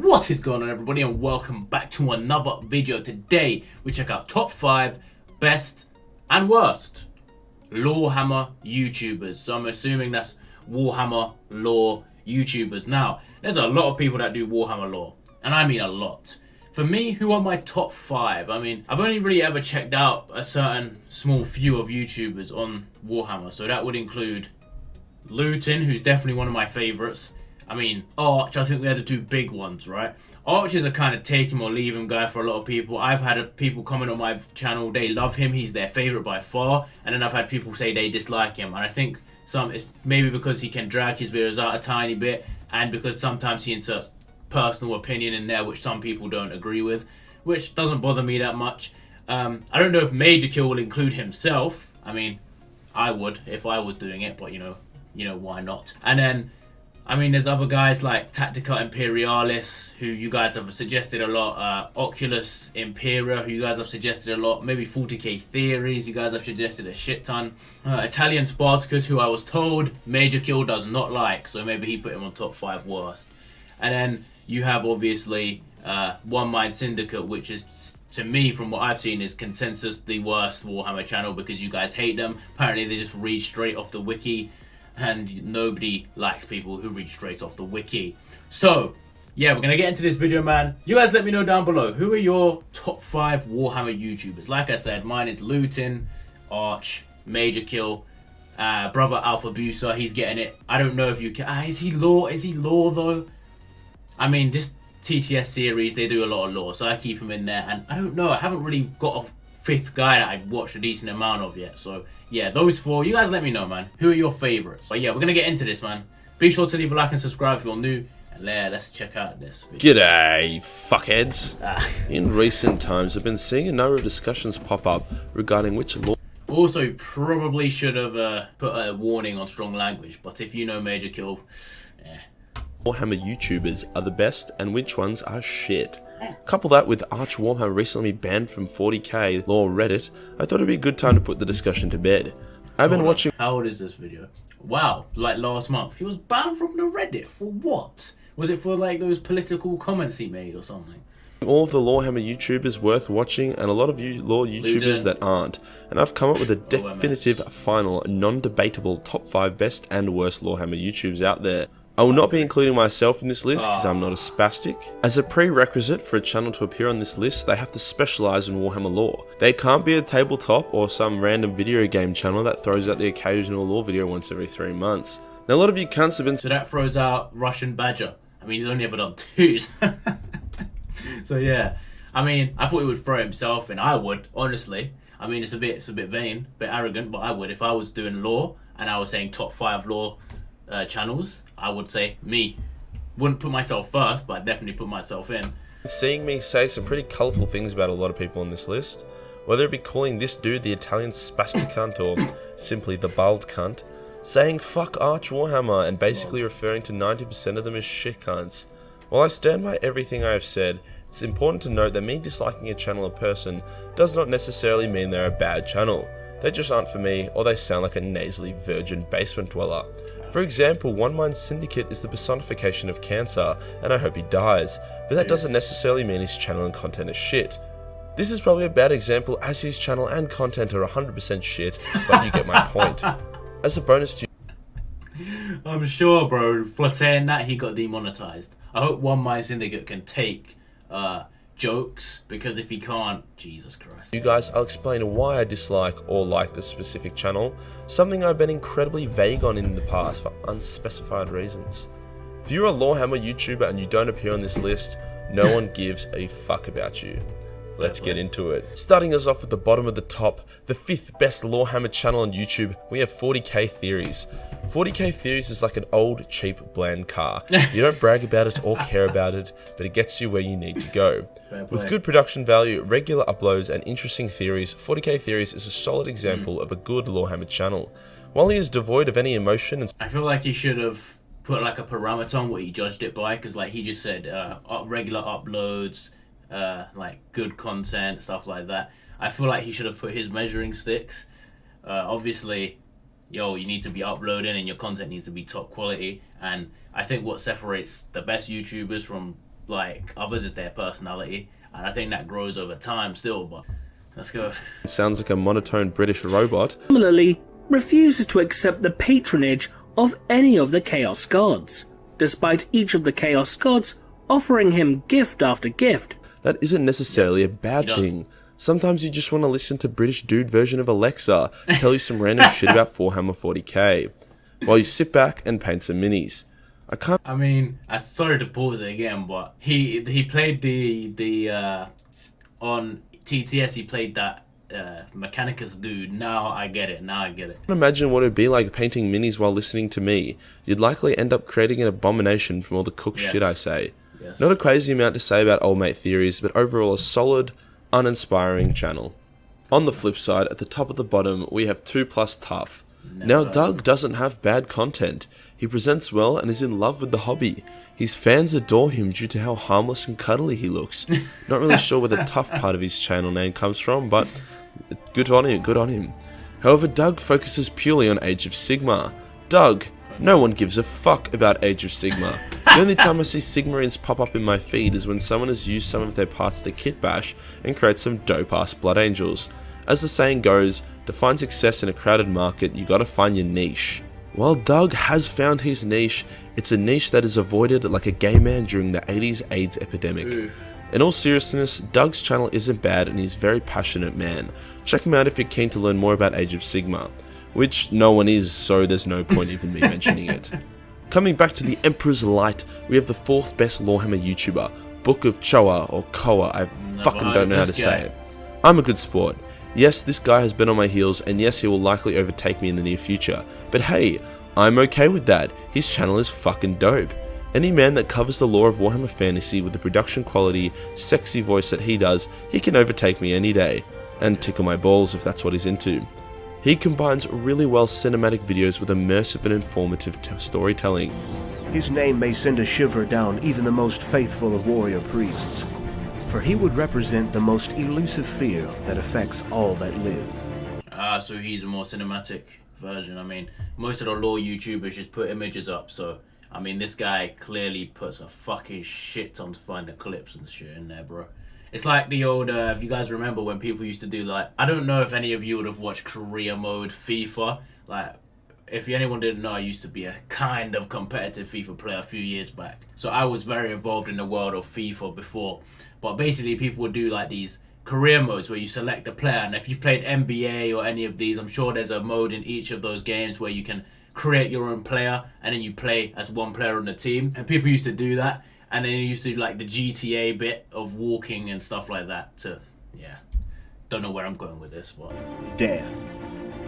What is going on, everybody, and welcome back to another video. Today we check out top 5 best and worst Warhammer YouTubers. So I'm assuming that's Warhammer lore YouTubers. Now, there's a lot of people that do Warhammer lore, and I mean a lot. For me, who are my top 5? I mean, I've only really ever checked out a certain small few of YouTubers on Warhammer. So that would include Luton, who's definitely one of my favourites. I mean, Arch, I think we had the two big ones, right? Arch is a kind of take him or leave him guy for a lot of people. I've had people comment on my channel, they love him, he's their favourite by far. And then I've had people say they dislike him. And I think it's maybe because he can drag his videos out a tiny bit, and because sometimes he inserts personal opinion in there, which some people don't agree with, which doesn't bother me that much. I don't know if majorkill will include himself. I mean, I would if I was doing it, but you know why not? And then, I mean, there's other guys like Tactica Imperialis, who you guys have suggested a lot. Oculus Imperia, who you guys have suggested a lot. Maybe 40k Theories, you guys have suggested a shit ton. Italian Spartacus, who I was told majorkill does not like, so maybe he put him on top 5 worst. And then you have, obviously, One Mind Syndicate, which is, to me, from what I've seen, is consensus the worst Warhammer channel because you guys hate them. Apparently they just read straight off the wiki, and nobody likes people who read straight off the wiki. So, yeah, we're going to get into this video, man. You guys let me know down below, who are your top 5 Warhammer YouTubers? Like I said, mine is Luton, Arch, majorkill, brother Alfabusa, he's getting it. I don't know if you can... Is he lore though? I mean, this TTS series, they do a lot of lore, so I keep him in there. And I don't know, I haven't really got a 5th guy that I've watched a decent amount of yet. So, yeah, those 4, you guys let me know, man. Who are your favourites? But yeah, we're going to get into this, man. Be sure to leave a like and subscribe if you're new. And let's check out this video. G'day, fuckheads. In recent times, I've been seeing a number of discussions pop up regarding which law... Also, probably should have put a warning on strong language. But if you know majorkill, Warhammer YouTubers are the best and which ones are shit. Couple that with Arch Warhammer recently banned from 40k lore Reddit, I thought it'd be a good time to put the discussion to bed. I've been watching... How old is this video? Wow, like last month. He was banned from the Reddit for what? Was it for like those political comments he made or something? All of the Warhammer YouTubers worth watching and a lot of you lore YouTubers that aren't. And I've come up with a definitive, final, non-debatable top 5 best and worst Warhammer YouTubers out there. I will not be including myself in this list because I'm not a spastic. As a prerequisite for a channel to appear on this list, they have to specialise in Warhammer lore. They can't be a tabletop or some random video game channel that throws out the occasional lore video once every 3 months. Now a lot of you cunts have been... So that throws out Russian Badger. I mean, he's only ever done 2s. So yeah, I mean, I thought he would throw himself in. I would, honestly. I mean, it's a bit vain, a bit arrogant, but I would. If I was doing lore and I was saying top 5 lore channels, I would say me. Wouldn't put myself first, but I'd definitely put myself in. Seeing me say some pretty colourful things about a lot of people on this list, whether it be calling this dude the Italian spastic cunt or simply the bald cunt, saying fuck Arch Warhammer and basically referring to 90% of them as shit cunts. While I stand by everything I have said, it's important to note that me disliking a channel or person does not necessarily mean they're a bad channel. They just aren't for me, or they sound like a nasally virgin basement dweller. For example, One Mind Syndicate is the personification of cancer, and I hope he dies, but that doesn't necessarily mean his channel and content is shit. This is probably a bad example as his channel and content are 100% shit, but you get my point. As a bonus to I'm sure, bro, for saying that he got demonetized. I hope One Mind Syndicate can take jokes, because if he can't, Jesus Christ. you guys, I'll explain why I dislike or like this specific channel, something I've been incredibly vague on in the past for unspecified reasons. If you're a Warhammer YouTuber and you don't appear on this list, no one gives a fuck about you. Let's get into it. Starting us off at the bottom of the top, the 5th best Warhammer channel on YouTube, we have 40k Theories. 40k Theories is like an old, cheap, bland car. You don't brag about it or care about it, but it gets you where you need to go. With good production value, regular uploads, and interesting theories, 40k Theories is a solid example of a good Warhammer channel. While he is devoid of any emotion and... I feel like he should have put like a parameter on what he judged it by, because like he just said regular uploads, like good content, stuff like that. I feel like he should have put his measuring sticks. Obviously, you need to be uploading and your content needs to be top quality. And I think what separates the best YouTubers from like others is their personality, and I think that grows over time still. But let's go. It sounds like a monotone British robot. Similarly, refuses to accept the patronage of any of the Chaos Gods, despite each of the Chaos Gods offering him gift after gift. That isn't necessarily a bad thing. Sometimes you just want to listen to British dude version of Alexa tell you some random shit about Warhammer 40k, while you sit back and paint some minis. I mean, I'm sorry to pause it again, but he played the on TTS. He played that Mechanicus dude. Now I get it. I can imagine what it'd be like painting minis while listening to me. You'd likely end up creating an abomination from all the cook shit I say. Yes. Not a crazy amount to say about old mate theories, but overall a solid, uninspiring channel. On the flip side, at the top of the bottom, we have 2+ Tough. Now, Doug doesn't have bad content. He presents well and is in love with the hobby. His fans adore him due to how harmless and cuddly he looks. Not really sure where the tough part of his channel name comes from, but good on him. However, Doug focuses purely on Age of Sigmar. Doug, no one gives a fuck about Age of Sigmar. The only time I see Sigmarines pop up in my feed is when someone has used some of their parts to kit bash and create some dope-ass Blood Angels. As the saying goes, to find success in a crowded market, you gotta find your niche. While Doug has found his niche, it's a niche that is avoided like a gay man during the 80s AIDS epidemic. Oof. In all seriousness, Doug's channel isn't bad and he's a very passionate man. Check him out if you're keen to learn more about Age of Sigmar, which no one is, so there's no point even me mentioning it. Coming back to the Emperor's Light, we have the 4th best Warhammer YouTuber, Book of Choyer or Koa, I fucking don't know how to say it. I'm a good sport. Yes, this guy has been on my heels, and yes, he will likely overtake me in the near future. But hey, I'm okay with that. His channel is fucking dope. Any man that covers the lore of Warhammer Fantasy with the production quality, sexy voice that he does, he can overtake me any day. And tickle my balls if that's what he's into. He combines really well cinematic videos with immersive and informative storytelling. His name may send a shiver down even the most faithful of warrior priests, for he would represent the most elusive fear that affects all that live. So he's a more cinematic version. I mean, most of the lore YouTubers just put images up, so I mean, this guy clearly puts a fucking shit ton to find the clips and shit in there, bro. It's like the old, if you guys remember when people used to do like, I don't know if any of you would have watched career mode FIFA. Like, if anyone didn't know, I used to be a kind of competitive FIFA player a few years back. So I was very involved in the world of FIFA before. But basically people would do like these career modes where you select a player. And if you've played NBA or any of these, I'm sure there's a mode in each of those games where you can create your own player and then you play as one player on the team. And people used to do that. And then you used to do like the GTA bit of walking and stuff like that to, yeah. Don't know where I'm going with this, but... Death,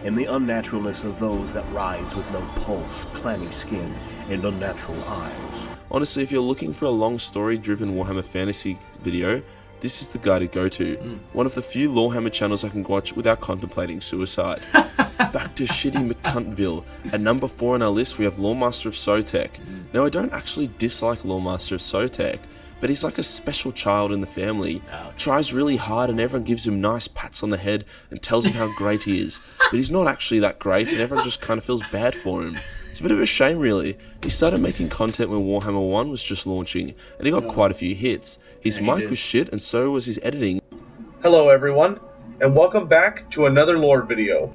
and the unnaturalness of those that rise with no pulse, clammy skin, and unnatural eyes. Honestly, if you're looking for a long story-driven Warhammer Fantasy video, this is the guy to go to. One of the few Lorehammer channels I can watch without contemplating suicide. Back to shitty McCuntville. At number 4 on our list, we have Loremaster of Sotek. Now, I don't actually dislike Loremaster of Sotek, but he's like a special child in the family. Tries really hard and everyone gives him nice pats on the head and tells him how great he is. But he's not actually that great and everyone just kind of feels bad for him. It's a bit of a shame, really. He started making content when Warhammer 1 was just launching, and he got quite a few hits. His mic was shit, and so was his editing. Hello everyone, and welcome back to another Lord video.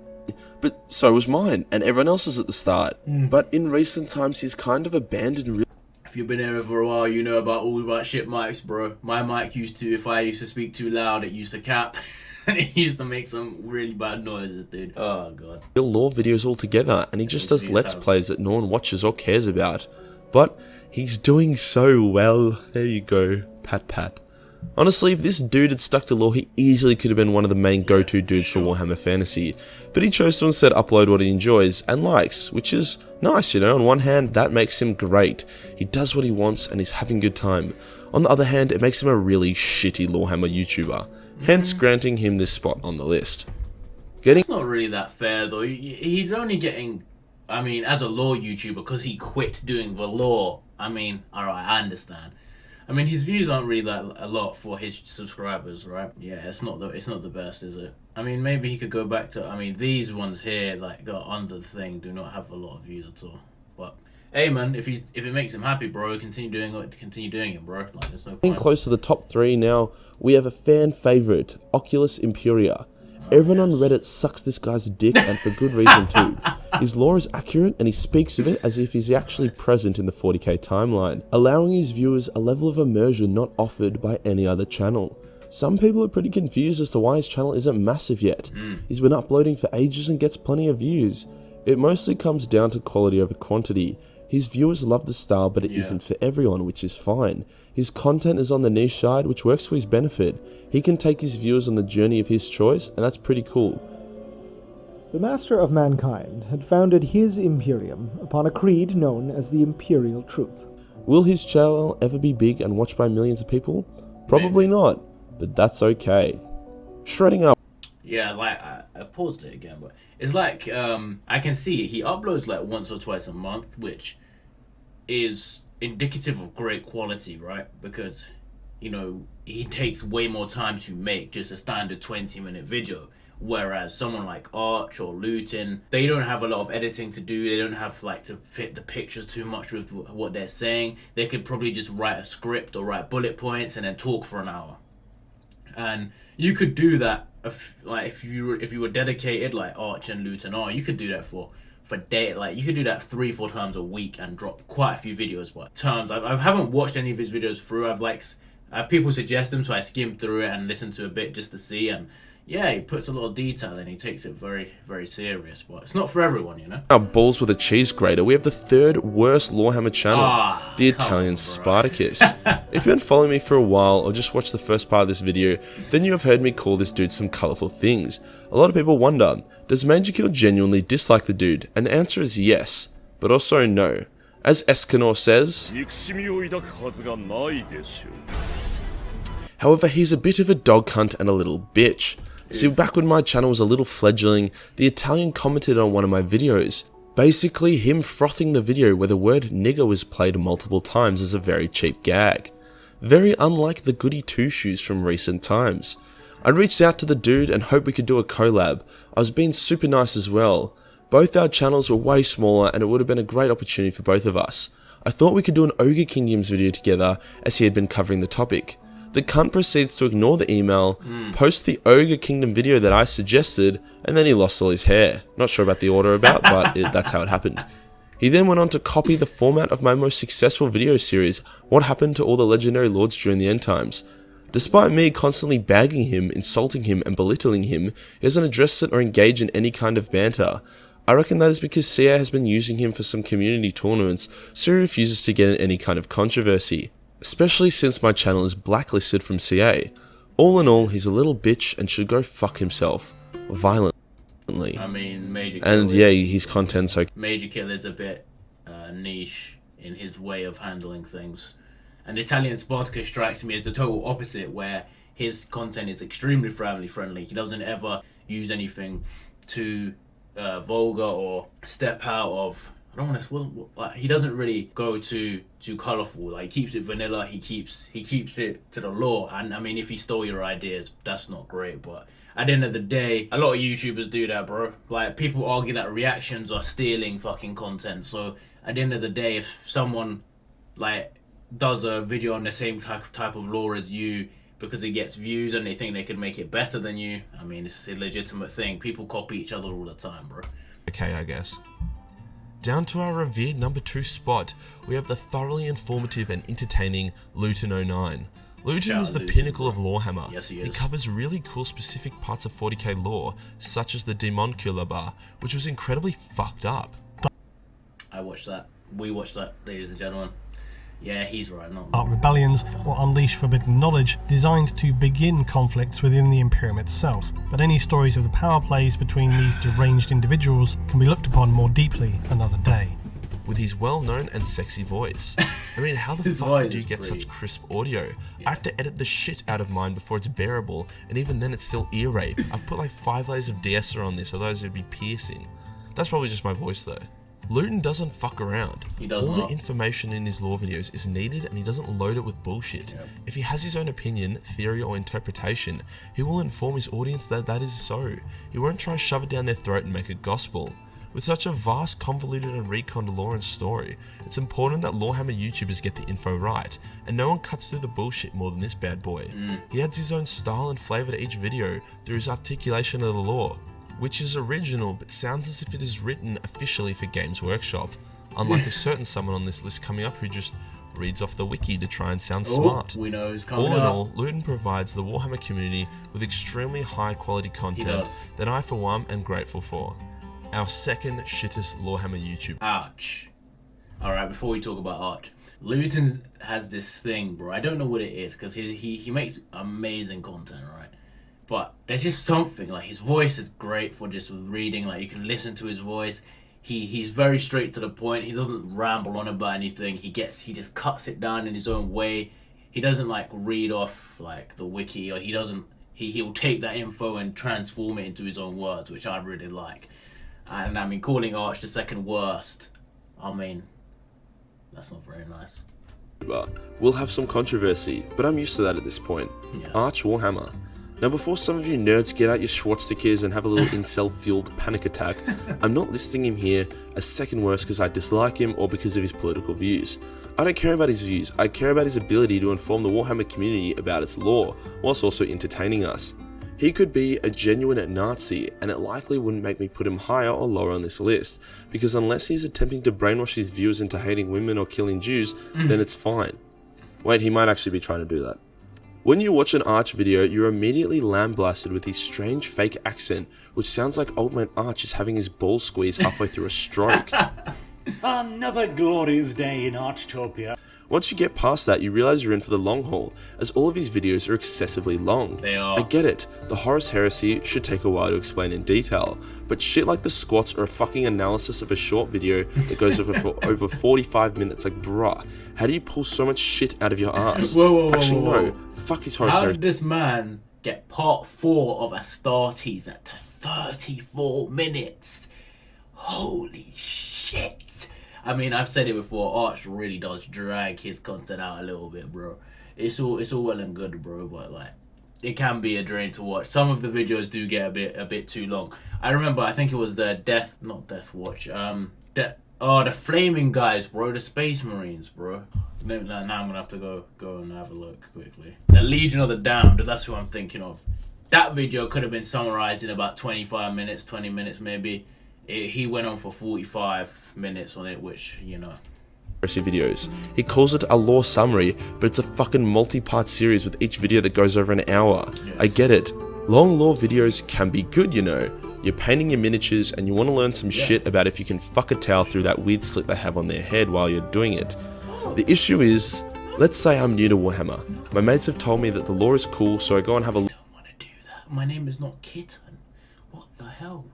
But so was mine, and everyone else's at the start. But in recent times, he's kind of abandoned... If you've been here for a while, you know all about shit mics, bro. My mic used to, if I used to speak too loud, it used to cap. And it used to make some really bad noises, dude. Oh, God. Real lore videos altogether, and he just does Let's Plays that no one watches or cares about. But he's doing so well. There you go. Pat pat. Honestly, if this dude had stuck to lore, he easily could have been one of the main go-to dudes for Warhammer Fantasy. But he chose to instead upload what he enjoys and likes, which is nice, you know. On one hand, that makes him great. He does what he wants and he's having a good time. On the other hand, it makes him a really shitty Lorehammer YouTuber. Hence, granting him this spot on the list. It's not really that fair, though. He's only getting... I mean, as a lore YouTuber, because he quit doing the lore. I mean, alright, I understand. I mean, his views aren't really that a lot for his subscribers, right? Yeah, it's not the best, is it? I mean, maybe he could go back to... I mean, these ones here, like, that are under the thing, do not have a lot of views at all. But hey man, if it makes him happy, bro, continue doing it, bro. Like, there's no Getting point. close to the top 3 now, we have a fan favourite, Oculus Imperia. Everyone on Reddit sucks this guy's dick, and for good reason too. His lore is accurate, and he speaks of it as if he's actually present in the 40k timeline, allowing his viewers a level of immersion not offered by any other channel. Some people are pretty confused as to why his channel isn't massive yet. He's been uploading for ages and gets plenty of views. It mostly comes down to quality over quantity. His viewers love the style, but it isn't for everyone, which is fine. His content is on the niche side, which works for his benefit. He can take his viewers on the journey of his choice, and that's pretty cool. The Master of Mankind had founded his Imperium upon a creed known as the Imperial Truth. Will his channel ever be big and watched by millions of people? Probably not, but that's okay. Shredding up. Yeah, like I paused it again, but it's like I can see he uploads like once or twice a month, which is indicative of great quality, right? Because, you know, he takes way more time to make just a standard 20-minute video, whereas someone like Arch or Luton, they don't have a lot of editing to do. They don't have like to fit the pictures too much with what they're saying. They could probably just write a script or write bullet points and then talk for an hour. And you could do that if you were dedicated like Arch and Luton are. You could do that for day, like you could do that 3-4 times a week and drop quite a few videos. But I haven't watched any of his videos through. I've people suggest them, so I skimmed through it and listened to a bit just to see. And yeah, he puts a lot of detail in. He takes it very, very serious, but it's not for everyone, you know. Our balls with a cheese grater, we have the 3rd worst Lorehammer channel, the Italian Spartacus. If you've been following me for a while or just watched the first part of this video, then you have heard me call this dude some colourful things. A lot of people wonder, does majorkill genuinely dislike the dude? And the answer is yes, but also no. As Escanor says, however, he's a bit of a dog cunt and a little bitch. See, back when my channel was a little fledgling, the Italian commented on one of my videos. Basically, him frothing the video where the word nigger was played multiple times as a very cheap gag. Very unlike the goody two-shoes from recent times. I reached out to the dude and hoped we could do a collab. I was being super nice as well. Both our channels were way smaller and it would have been a great opportunity for both of us. I thought we could do an Ogre Kingdoms video together as he had been covering the topic. The cunt proceeds to ignore the email, post the Ogre Kingdom video that I suggested, and then he lost all his hair. Not sure about the order about, but that's how it happened. He then went on to copy the format of my most successful video series, What Happened to All the Legendary Lords During the End Times. Despite me constantly bagging him, insulting him, and belittling him, he doesn't address it or engage in any kind of banter. I reckon that is because CA has been using him for some community tournaments, so he refuses to get in any kind of controversy. Especially since my channel is blacklisted from CA. All in all, he's a little bitch and should go fuck himself. Violently. I mean, majorkill. And yeah, his content's okay. Majorkill is a bit niche in his way of handling things. And Italian Spartacus strikes me as the total opposite, where his content is extremely family friendly. He doesn't ever use anything too vulgar or step out of... I don't want to. Like, he doesn't really go too colourful. Like, he keeps it vanilla. He keeps it to the lore. And I mean, if he stole your ideas, that's not great. But at the end of the day, a lot of YouTubers do that, bro. Like, people argue that reactions are stealing fucking content. So at the end of the day, if someone like does a video on the same type of lore as you because it gets views and they think they could make it better than you, I mean, it's a legitimate thing. People copy each other all the time, bro. Okay, I guess. Down to our revered number 2 spot, we have the thoroughly informative and entertaining Luton09. Luton is the pinnacle of Lorehammer. Yes, he He is. covers really cool specific parts of 40k lore, such as the Demonkula bar, which was incredibly fucked up. I watched that. We watched that, ladies and gentlemen. Yeah, he's right. Not Dark rebellions or unleash forbidden knowledge designed to begin conflicts within the Imperium itself, but any stories of the power plays between these deranged individuals can be looked upon more deeply another day. With his well-known and sexy voice. I mean, how the His fuck voice do you is get pretty. such crisp audio? I have to edit the shit out of mine before it's bearable, and even then it's still ear rape. I've put like 5 layers of de-esser on this, otherwise it would be piercing. That's probably just my voice though. Luton doesn't fuck around. He does All not. the information in his lore videos is needed and he doesn't load it with bullshit. Yep. If he has his own opinion, theory or interpretation, he will inform his audience that that is so. He won't try to shove it down their throat and make it gospel. With such a vast, convoluted and reconned lore and story, it's important that Lorehammer YouTubers get the info right, and no one cuts through the bullshit more than this bad boy. He adds his own style and flavour to each video through his articulation of the lore, which is original but sounds as if it is written officially for Games Workshop, unlike a certain someone on this list coming up who just reads off the wiki to try and sound smart. We know who's coming All in up. all, Luton provides the Warhammer community with extremely high quality content that I for one am grateful for. Our second shittest Lorehammer YouTuber. Arch. Alright, before we talk about Arch, Luton has this thing, bro. I don't know what it is, because he makes amazing content, right? But there's just something, like his voice is great for just reading, like you can listen to his voice. He's very straight to the point. He doesn't ramble on about anything. He just cuts it down in his own way. He doesn't like read off like the wiki, or he'll take that info and transform it into his own words, which I really like. And I mean, calling Arch the second worst, I mean, that's not very nice. We'll have some controversy, but I'm used to that at this point. Yes. Arch Warhammer. Now, before some of you nerds get out your Schwarzeneggers and have a little incel-fueled panic attack, I'm not listing him here as second worst because I dislike him or because of his political views. I don't care about his views, I care about his ability to inform the Warhammer community about its lore, whilst also entertaining us. He could be a genuine Nazi, and it likely wouldn't make me put him higher or lower on this list, because unless he's attempting to brainwash his viewers into hating women or killing Jews, then it's fine. Wait, he might actually be trying to do that. When you watch an Arch video, you're immediately lambasted with his strange fake accent, which sounds like old man Arch is having his balls squeezed halfway through a stroke. Another glorious day in Archtopia. Once you get past that, you realize you're in for the long haul, as all of his videos are excessively long. They are. I get it, the Horus Heresy should take a while to explain in detail, but shit like the squats or a fucking analysis of a short video that goes over for over 45 minutes, like bruh, how do you pull so much shit out of your ass? Whoa, Actually, whoa. no, fuck his Horus How Heresy. did this man get part 4 of Astartes at 34 minutes? Holy shit. I mean, I've said it before, Arch really does drag his content out a little bit, bro. It's all well and good, bro, but like, it can be a drain to watch. Some of the videos do get a bit too long. I remember, I think it was the the Flaming Guys, bro, the Space Marines, bro. Now I'm gonna have to go and have a look quickly. The Legion of the Damned, that's who I'm thinking of. That video could have been summarized in about 25 minutes, 20 minutes maybe. He went on for 45 minutes on it, which, you know. Videos. He calls it a lore summary, but it's a fucking multi-part series with each video that goes over an hour. Yes. I get it. Long lore videos can be good, you know. You're painting your miniatures and you want to learn some shit about if you can fuck a towel through that weird slit they have on their head while you're doing it. The issue is, let's say I'm new to Warhammer. My mates have told me that the lore is cool, so I go and have a I don't want to do that. My name is not Kitten. What the hell?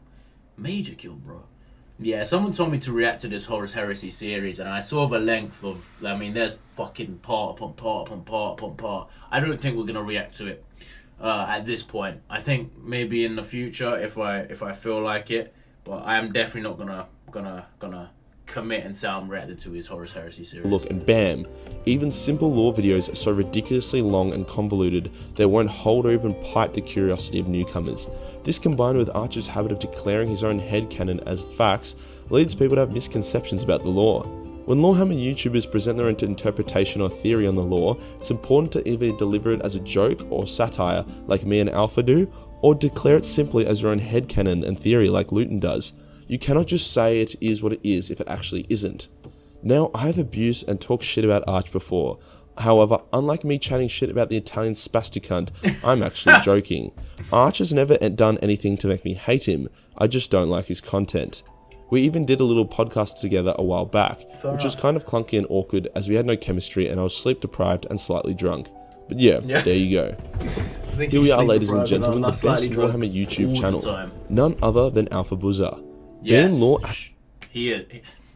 Majorkill, bro. Yeah, someone told me to react to this Horus Heresy series, and I saw the length of, I mean, there's fucking part upon part upon part upon part. I don't think we're gonna react to it at this point. I think maybe in the future if I feel like it, but I am definitely not gonna commit and say I'm reacting to his Horus Heresy series. look and bam, even simple lore videos are so ridiculously long and convoluted they won't hold or even pipe the curiosity of newcomers. This combined with Archer's habit of declaring his own headcanon as facts leads people to have misconceptions about the lore. When Lorehammer YouTubers present their own interpretation or theory on the lore, it's important to either deliver it as a joke or satire like me and Alpha do, or declare it simply as your own headcanon and theory like Luton does. You cannot just say it is what it is if it actually isn't. Now, I have abused and talked shit about Arch before. However, unlike me chatting shit about the Italian Spartacus, I'm actually joking. Arch has never done anything to make me hate him, I just don't like his content. We even did a little podcast together a while back, which was kind of clunky and awkward as we had no chemistry and I was sleep deprived and slightly drunk. But yeah, there you go. Here we are, ladies and gentlemen, the best Warhammer YouTube channel. None other than Alfabusa. Yes, Being lore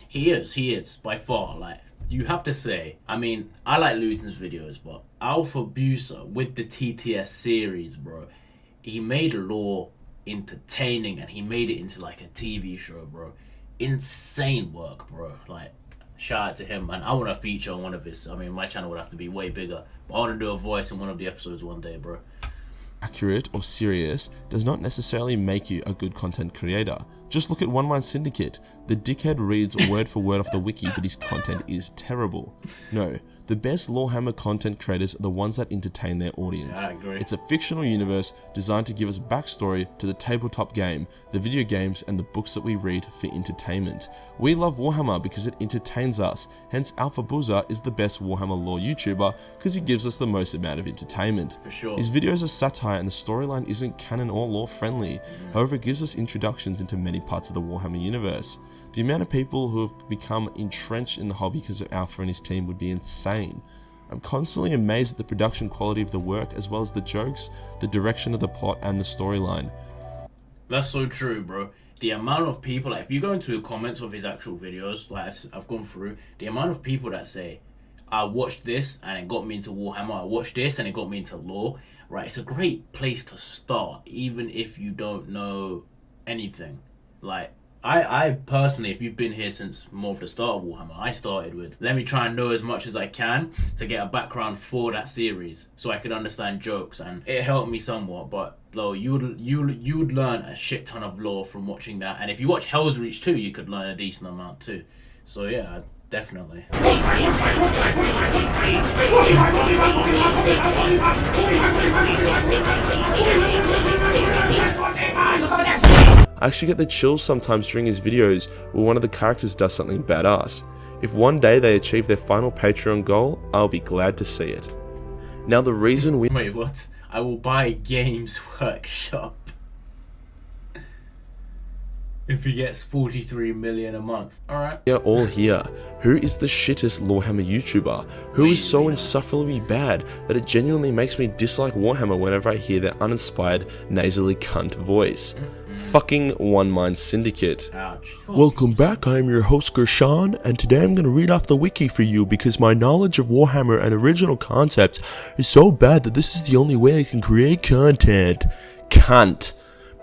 he is by far. Like, you have to say, I mean, I like Luton's videos, but Alfabusa with the TTS series, bro, he made lore entertaining and he made it into like a TV show, bro. Insane work, bro. Like, shout out to him, man. I want to feature on one of his, I mean, my channel would have to be way bigger, but I want to do a voice in one of the episodes one day, bro. accurate or serious does not necessarily make you a good content creator. Just look at One Mind Syndicate. The dickhead reads word for word off the wiki, but his content is terrible. No, the best Lorehammer content creators are the ones that entertain their audience. Yeah, I agree. It's a fictional universe designed to give us backstory to the tabletop game, the video games, and the books that we read for entertainment. We love Warhammer because it entertains us, hence Alfabusa is the best Warhammer lore YouTuber because he gives us the most amount of entertainment. For sure. His videos are satire and the storyline isn't canon or lore friendly, however it gives us introductions into many parts of the Warhammer universe. The amount of people who have become entrenched in the hobby because of Alpha and his team would be insane. I'm constantly amazed at the production quality of the work as well as the jokes, the direction of the plot and the storyline. That's so true, bro. The amount of people, like, if you go into the comments of his actual videos, like I've gone through, the amount of people that say, I watched this and it got me into Warhammer, I watched this and it got me into lore, right? It's a great place to start, even if you don't know anything. Like, I personally, if you've been here since more of the start of Warhammer, I started with, let me try and know as much as I can to get a background for that series, so I could understand jokes, and it helped me somewhat. But though you would learn a shit ton of lore from watching that, and if you watch Hell's Reach too, you could learn a decent amount too. So yeah, definitely. I actually get the chills sometimes during his videos where one of the characters does something badass. If one day they achieve their final Patreon goal, I'll be glad to see it. Now the reason we Wait, what? I will buy Games Workshop if he gets 43 million a month. Alright. are all here. Who is the shittest Lorehammer YouTuber? Who is so insufferably bad that it genuinely makes me dislike Warhammer whenever I hear their uninspired, nasally cunt voice? Fucking One Mind Syndicate. Ouch. Welcome back, I am your host Gershon, and today I'm going to read off the wiki for you because my knowledge of Warhammer and original concepts is so bad that this is the only way I can create content. Cunt.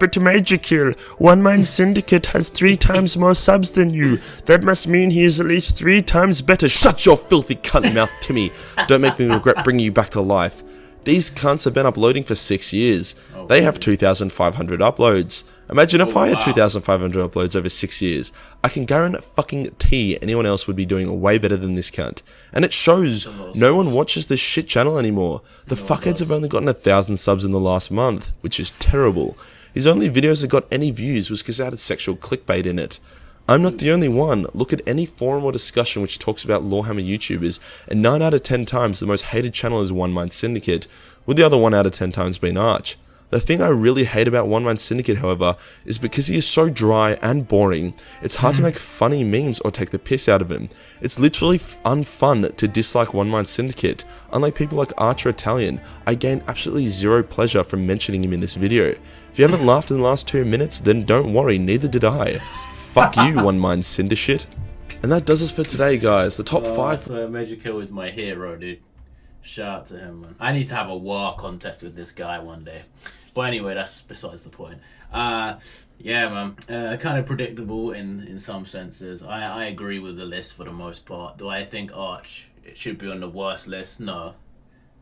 But majorkill, One Mind Syndicate has 3 times more subs than you. That must mean he is at least 3 times better. Shut your filthy cunt mouth, Timmy. Don't make me regret bringing you back to life. These cunts have been uploading for 6 years. They have 2,500 uploads. Imagine if I had 2,500 uploads over 6 years. I can guarantee anyone else would be doing way better than this cunt. And it shows no one watches this shit channel anymore. The fuckheads have only gotten 1,000 subs in the last month, which is terrible. His only videos that got any views was because it had sexual clickbait in it. I'm not the only one. Look at any forum or discussion which talks about Lorehammer YouTubers, and 9 out of 10 times the most hated channel is One Mind Syndicate, with the other 1 out of 10 times being Arch. The thing I really hate about One Mind Syndicate, however, is because he is so dry and boring, it's hard to make funny memes or take the piss out of him. It's literally unfun to dislike One Mind Syndicate. Unlike people like Archer Italian, I gain absolutely zero pleasure from mentioning him in this video. If you haven't laughed in the last 2 minutes, then don't worry, neither did I. Fuck you, One Mind Syndicate. And that does us for today, guys. The top 5... I swear, majorkill is my hero, dude. Shout out to him, man. I need to have a war contest with this guy one day. But anyway, that's besides the point. Yeah, man. Kind of predictable in some senses. I agree with the list for the most part. Do I think Arch should be on the worst list? No,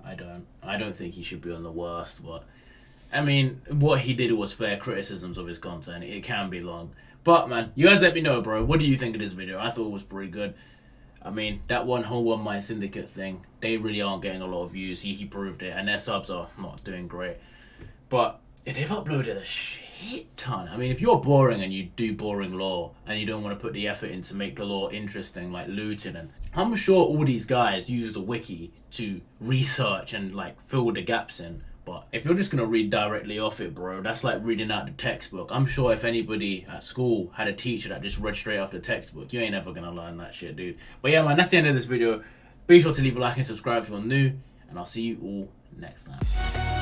I don't. I don't think he should be on the worst, but... I mean, what he did was fair criticisms of his content. It can be long. But, man, you guys let me know, bro. What do you think of this video? I thought it was pretty good. I mean, that whole One Mind Syndicate thing, they really aren't getting a lot of views. He proved it, and their subs are not doing great. But they've uploaded a shit ton. I mean, if you're boring and you do boring lore, and you don't want to put the effort in to make the lore interesting, like looting, and I'm sure all these guys use the wiki to research and, like, fill the gaps in. But if you're just going to read directly off it, bro, that's like reading out the textbook. I'm sure if anybody at school had a teacher that just read straight off the textbook, you ain't ever going to learn that shit, dude. But yeah, man, that's the end of this video. Be sure to leave a like and subscribe if you're new, and I'll see you all next time.